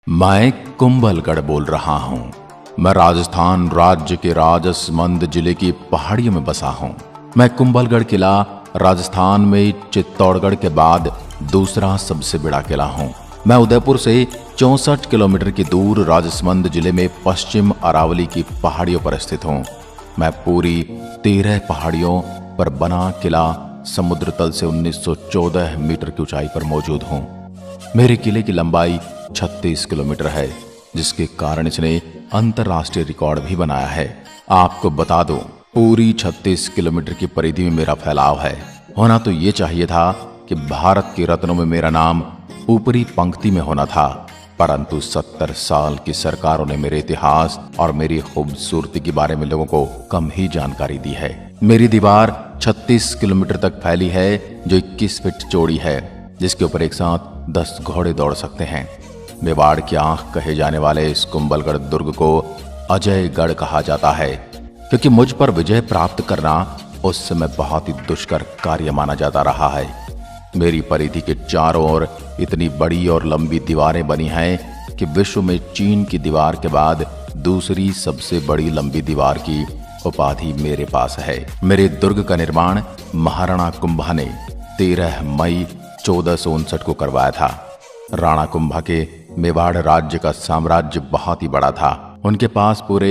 मैं कुंभलगढ़ बोल रहा हूँ। मैं राजस्थान राज्य के राजसमंद जिले की पहाड़ियों में बसा हूँ। मैं कुंभलगढ़ किला राजस्थान में चित्तौड़गढ़ के बाद दूसरा सबसे बड़ा किला हूँ। मैं उदयपुर से 64 किलोमीटर की दूर राजसमंद जिले में पश्चिम अरावली की पहाड़ियों पर स्थित हूँ। मैं पूरी 13 पहाड़ियों पर बना किला समुद्र तल से 1914 मीटर की ऊंचाई पर मौजूद हूँ। मेरे किले की लंबाई 36 किलोमीटर है, जिसके कारण इसने अंतरराष्ट्रीय रिकॉर्ड भी बनाया है। आपको बता दूं, पूरी 36 किलोमीटर की परिधि में मेरा फैलाव है। होना तो ये चाहिए था कि भारत के रत्नों में मेरा नाम ऊपरी पंक्ति में होना था, परंतु 70 साल की सरकारों ने मेरे इतिहास और मेरी खूबसूरती के बारे में लोगों को कम ही जानकारी दी है। मेरी दीवार 36 किलोमीटर तक फैली है, जो 21 फीट चौड़ी है, जिसके ऊपर एक साथ 10 घोड़े दौड़ सकते हैं। मेवाड़ की आंख कहे जाने वाले इस कुंभलगढ़ दुर्ग को अजयगढ़ कहा जाता है, क्योंकि मुझ पर विजय प्राप्त करना उस समय बहुत ही दुष्कर कार्य माना जाता रहा है। मेरी परिधि के चारों ओर इतनी बड़ी और लंबी दीवारें बनी हैं कि विश्व में चीन की दीवार के बाद दूसरी सबसे बड़ी लंबी दीवार की उपाधि मेरे पास है। मेरे दुर्ग का निर्माण महाराणा कुंभा ने 13 मई 1459 को करवाया था। राणा कुंभा के मेवाड़ राज्य का साम्राज्य बहुत ही बड़ा था। उनके पास पूरे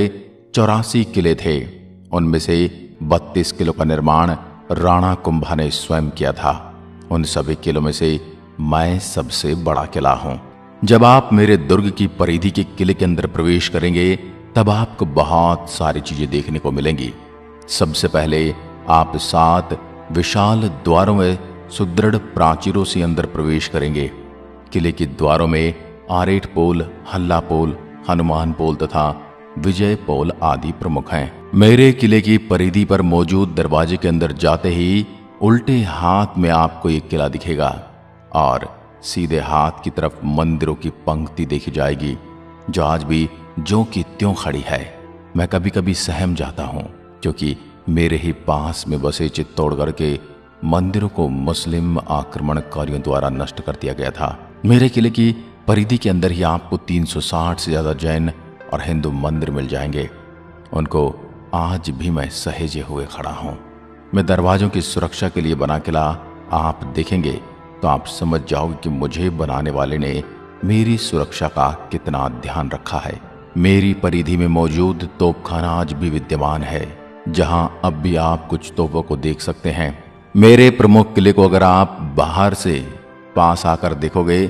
84 किले थे। उनमें से 32 किलों का निर्माण राणा कुंभा ने स्वयं किया था। उन सभी किलों में से मैं सबसे बड़ा किला हूं। जब आप मेरे दुर्ग की परिधि के किले के अंदर प्रवेश करेंगे, तब आपको बहुत सारी चीजें देखने को मिलेंगी। सबसे पहले आप 7 विशाल द्वारों में सुदृढ़ प्राचीरों से अंदर प्रवेश करेंगे। किले के द्वारों में आरेट पोल, हल्ला पोल, हनुमान पोल तथा विजय पोल आदि प्रमुख हैं। मेरे किले की परिधि पर मौजूद दरवाजे के अंदर जाते ही उल्टे हाथ में आपको एक किला दिखेगा और सीधे हाथ की तरफ मंदिरों की पंक्ति देखी जाएगी, जो आज भी ज्यों की त्यों खड़ी है। मैं कभी कभी सहम जाता हूँ, क्योंकि मेरे ही पास में बसे चित्तौड़गढ़ के मंदिरों को मुस्लिम आक्रमणकारियों द्वारा नष्ट कर दिया गया था। मेरे किले की परिधि के अंदर ही आपको 360 से ज्यादा जैन और हिंदू मंदिर मिल जाएंगे। उनको आज भी मैं सहेजे हुए खड़ा हूं। मैं दरवाजों की सुरक्षा के लिए बना किला आप देखेंगे तो आप समझ जाओगे कि मुझे बनाने वाले ने मेरी सुरक्षा का कितना ध्यान रखा है। मेरी परिधि में मौजूद तोपखाना आज भी विद्यमान है, जहां अब भी आप कुछ तोपों को देख सकते हैं। मेरे प्रमुख किले को अगर आप बाहर से पास आकर देखोगे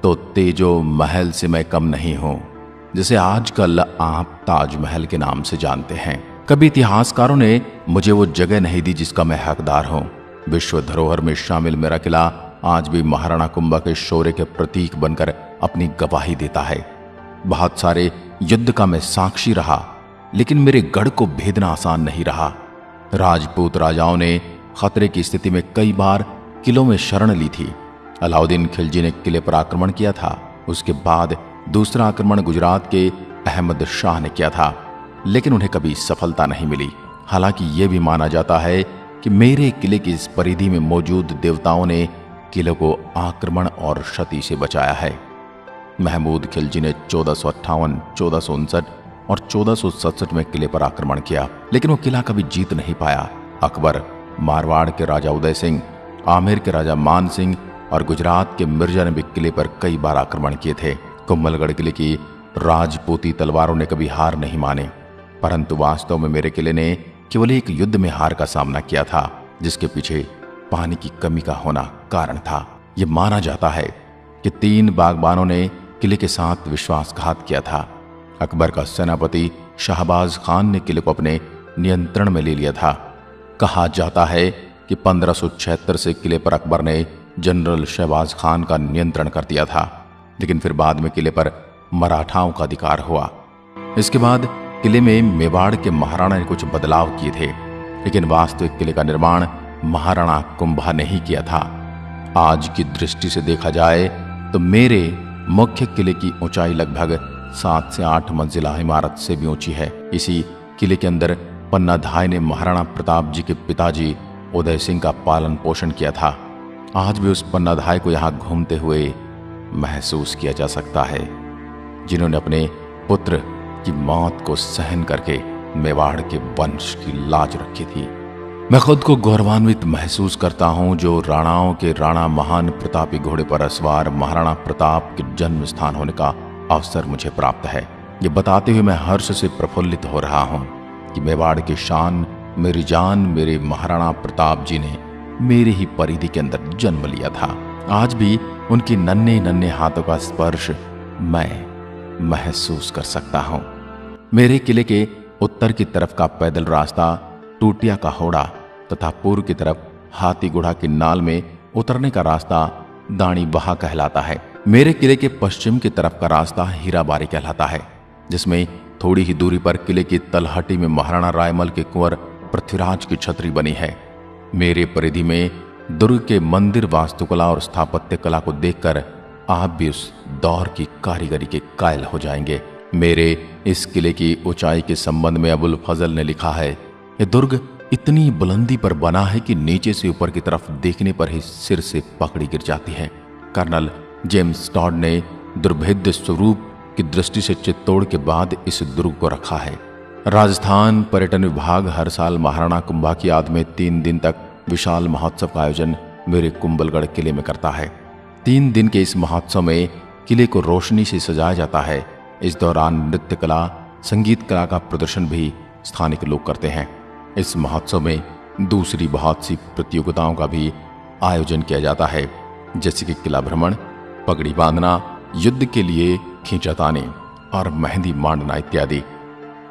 तो तेजो महल से मैं कम नहीं हूं, जिसे आजकल आप ताजमहल के नाम से जानते हैं। कभी इतिहासकारों ने मुझे वो जगह नहीं दी जिसका मैं हकदार हूं। विश्व धरोहर में शामिल मेरा किला आज भी महाराणा कुंभा के शौर्य के प्रतीक बनकर अपनी गवाही देता है। बहुत सारे युद्ध का मैं साक्षी रहा, लेकिन मेरे गढ़ को भेदना आसान नहीं रहा। राजपूत राजाओं ने खतरे की स्थिति में कई बार किलों में शरण ली थी। अलाउद्दीन खिलजी ने किले पर आक्रमण किया था। उसके बाद दूसरा आक्रमण गुजरात के अहमद शाह ने किया था, लेकिन उन्हें कभी सफलता नहीं मिली। हालांकि यह भी माना जाता है कि मेरे किले की इस परिधि में मौजूद देवताओं ने किले को आक्रमण और क्षति से बचाया है। महमूद खिलजी ने 1458, 1459 और 1467 में किले पर आक्रमण किया, लेकिन वो किला कभी जीत नहीं पाया। अकबर, मारवाड़ के राजा उदय सिंह, आमेर के राजा मान सिंह और गुजरात के मिर्जा ने भी किले पर कई बार आक्रमण किए थे। कुंभलगढ़ किले की राजपूती तलवारों ने कभी हार नहीं माने, परंतु वास्तव में मेरे किले ने केवल एक युद्ध में हार का सामना किया था, जिसके पीछे पानी की कमी का होना कारण था। यह माना जाता है कि 3 बागबानों ने किले के साथ विश्वासघात किया था। अकबर का सेनापति शाहबाज खान ने किले को अपने नियंत्रण में ले लिया था। कहा जाता है कि 1576 से किले पर अकबर ने जनरल शहबाज खान का नियंत्रण कर दिया था, लेकिन फिर बाद में किले पर मराठाओं का अधिकार हुआ। इसके बाद किले में मेवाड़ के महाराणा ने कुछ बदलाव किए थे, लेकिन वास्तविक किले का निर्माण महाराणा कुंभा ने ही किया था। आज की दृष्टि से देखा जाए तो मेरे मुख्य किले की ऊंचाई लगभग 7 से 8 मंजिला इमारत से भी ऊंची है। इसी किले के अंदर पन्नाधाय ने महाराणा प्रताप जी के पिताजी उदय सिंह का पालन पोषण किया था। आज भी उस पन्नाधाय को यहाँ घूमते हुए महसूस किया जा सकता है। जिन्होंने अपने पुत्र की मौत को सहन करके मेवाड़ के वंश की लाज रखी थी। मैं खुद को गौरवान्वित महसूस करता हूं जो राणाओं के राणा महान प्रतापी घोड़े पर असवार महाराणा प्रताप के जन्म स्थान होने का अवसर मुझे प्राप्त है। ये बताते हुए मैं हर्ष से प्रफुल्लित हो रहा हूं कि मेवाड़ की शान, मेरी जान, मेरे महाराणा प्रताप जी ने मेरे ही परिधि के अंदर जन्म लिया था। आज भी उनके नन्हे नन्हे हाथों का स्पर्श मैं महसूस कर सकता हूं। मेरे किले के उत्तर की तरफ का पैदल रास्ता टूटिया का होड़ा तथा पूर्व की तरफ हाथी गुढ़ा की नाल में उतरने का रास्ता दानी बहा कहलाता है। मेरे किले के पश्चिम की तरफ का रास्ता हीराबारी कहलाता है, जिसमें थोड़ी ही दूरी पर किले की तलहटी में महाराणा रायमल के कुंवर पृथ्वीराज की छतरी बनी है। मेरे परिधि में दुर्ग के मंदिर वास्तुकला और स्थापत्य कला को देखकर आप भी उस दौर की कारीगरी के कायल हो जाएंगे। मेरे इस किले की ऊंचाई के संबंध में अबुल फजल ने लिखा है, यह दुर्ग इतनी बुलंदी पर बना है कि नीचे से ऊपर की तरफ देखने पर ही सिर से पकड़ी गिर जाती है। कर्नल जेम्स टॉड ने दुर्भेद्य स्वरूप की दृष्टि से चित्तौड़ के बाद इस दुर्ग को रखा है। राजस्थान पर्यटन विभाग हर साल महाराणा कुंभा की याद में 3 दिन तक विशाल महोत्सव का आयोजन मेरे कुंभलगढ़ किले में करता है। 3 दिन के इस महोत्सव में किले को रोशनी से सजाया जाता है। इस दौरान नृत्य कला, संगीत कला का प्रदर्शन भी स्थानिक लोग करते हैं। इस महोत्सव में दूसरी बहुत सी प्रतियोगिताओं का भी आयोजन किया जाता है, जैसे कि किला भ्रमण, पगड़ी बांधना, युद्ध के लिए खींचातानी और मेहंदी मांडना इत्यादि।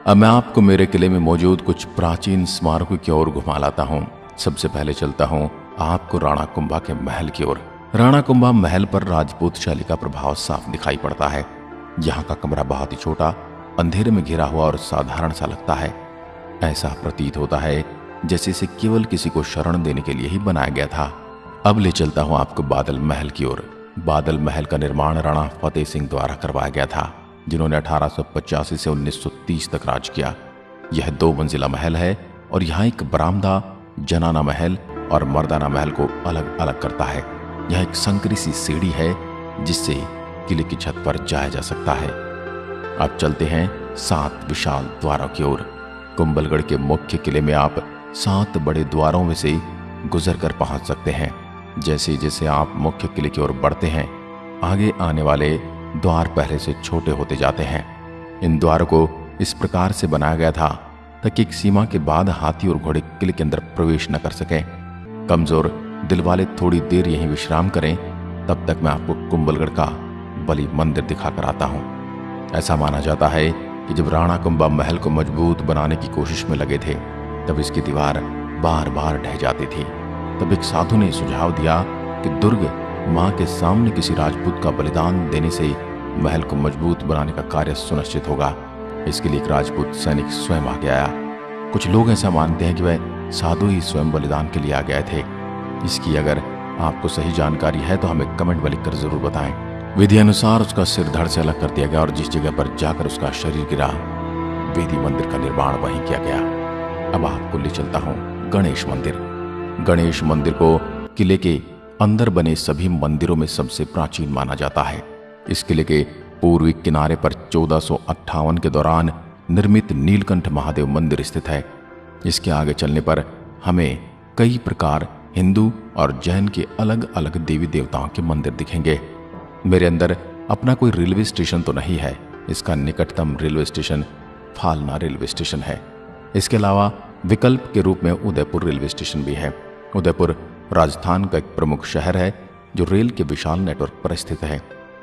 अब मैं आपको मेरे किले में मौजूद कुछ प्राचीन स्मारकों की ओर घुमा लाता हूँ। सबसे पहले चलता हूँ आपको राणा कुंभा के महल की ओर। राणा कुंभा महल पर राजपूत शैली का प्रभाव साफ दिखाई पड़ता है। यहाँ का कमरा बहुत ही छोटा, अंधेरे में घिरा हुआ और साधारण सा लगता है। ऐसा प्रतीत होता है जैसे इसे केवल किसी को शरण देने के लिए ही बनाया गया था। अब ले चलता हूँ आपको बादल महल की ओर। बादल महल का निर्माण राणा फतेह सिंह द्वारा करवाया गया था, जिन्होंने 1885 से 1930 तक राज किया। यह 2 मंजिला महल है और यहाँ एक बरामदा जनाना महल और मर्दाना महल को अलग अलग करता है। यह एक संकरी सी सीढ़ी है जिससे किले की छत पर जाया जा सकता है। अब चलते हैं 7 विशाल द्वारों की ओर। कुंभलगढ़ के मुख्य किले में आप 7 बड़े द्वारों में से गुजर कर पहुंच सकते हैं। जैसे जैसे आप मुख्य किले की ओर बढ़ते हैं, आगे आने वाले द्वार पहले से छोटे होते जाते हैं। इन द्वारों को इस प्रकार से बनाया गया था ताकि एक सीमा के बाद हाथी और घोड़े किले के अंदर प्रवेश न कर सकें। कमजोर दिल वाले थोड़ी देर यहीं विश्राम करें, तब तक मैं आपको कुंभलगढ़ का बलि मंदिर दिखाकर आता हूँ। ऐसा माना जाता है कि जब राणा कुंभा महल को मजबूत बनाने की कोशिश में लगे थे, तब इसकी दीवार बार बार ढह जाती थी। तब एक साधु ने सुझाव दिया कि दुर्ग मां के सामने किसी राजपूत का बलिदान देने से महल को मजबूत बनाने का कार्य सुनिश्चित होगा। इसके लिए एक राजपूत सैनिक स्वयं आगे आया। कुछ लोग ऐसा मानते हैं कि वह साधु ही स्वयं बलिदान के लिए आ गए थे। इसकी अगर आपको सही जानकारी है तो हमें कमेंट में लिखकर जरूर बताएं। विधि अनुसार उसका सिर धड़ से अलग कर दिया गया और जिस जगह पर जाकर उसका शरीर गिरा, वेदी मंदिर का निर्माण वहीं किया गया। अब आपको ले चलता हूँ गणेश मंदिर। गणेश मंदिर को किले के अंदर बने सभी मंदिरों में सबसे प्राचीन माना जाता है। इस किले के पूर्वी किनारे पर 1458 के दौरान निर्मित नीलकंठ महादेव मंदिर स्थित है। इसके आगे चलने पर हमें कई प्रकार हिंदू और जैन के अलग अलग देवी देवताओं के मंदिर दिखेंगे। मेरे अंदर अपना कोई रेलवे स्टेशन तो नहीं है। इसका निकटतम railway station Falna railway station है। इसके अलावा विकल्प के रूप में उदयपुर रेलवे स्टेशन भी है। उदयपुर राजस्थान का एक प्रमुख शहर है जो रेल के विशाल नेटवर्क पर स्थित है।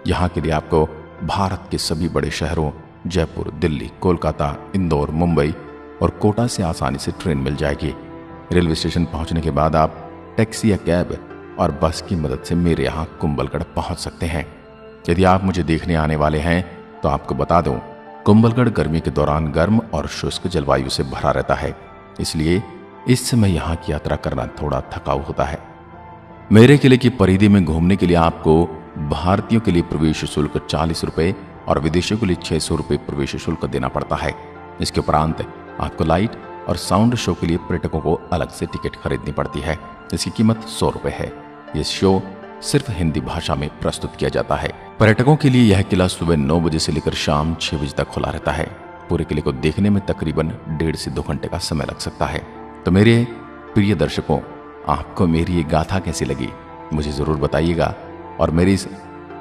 यहाँ के लिए आपको भारत के सभी बड़े शहरों जयपुर, दिल्ली, कोलकाता, इंदौर, मुंबई और कोटा से आसानी से ट्रेन मिल जाएगी। रेलवे स्टेशन पहुंचने के बाद आप टैक्सी या कैब और बस की मदद से मेरे यहाँ कुंभलगढ़ पहुंच सकते हैं। यदि आप मुझे देखने आने वाले हैं तो आपको बता दूं, कुंभलगढ़ गर्मी के दौरान गर्म और शुष्क जलवायु से भरा रहता है, इसलिए इस समय यहाँ की यात्रा करना थोड़ा थकाऊ होता है। मेरे किले की परिधि में घूमने के लिए आपको भारतीयों के लिए प्रवेश शुल्क 40 रुपये और विदेशियों के लिए 600 रुपये प्रवेश शुल्क देना पड़ता है। इसके उपरांत आपको लाइट और साउंड शो के लिए पर्यटकों को अलग से टिकट खरीदनी पड़ती है। इसकी कीमत 100 रुपये है। ये शो सिर्फ हिंदी भाषा में प्रस्तुत किया जाता है। पर्यटकों के लिए यह किला सुबह 9 बजे से लेकर शाम 6 बजे तक खुला रहता है। पूरे किले को देखने में तकरीबन 1.5 से 2 घंटे का समय लग सकता है। तो मेरे प्रिय दर्शकों, आपको मेरी ये गाथा कैसी लगी मुझे जरूर बताइएगा, और मेरी इस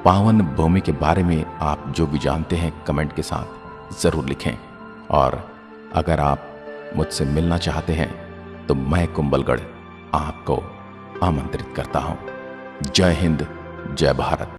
पावन भूमि के बारे में आप जो भी जानते हैं कमेंट के साथ जरूर लिखें। और अगर आप मुझसे मिलना चाहते हैं तो मैं कुंभलगढ़ आपको आमंत्रित करता हूं। जय हिंद, जय भारत।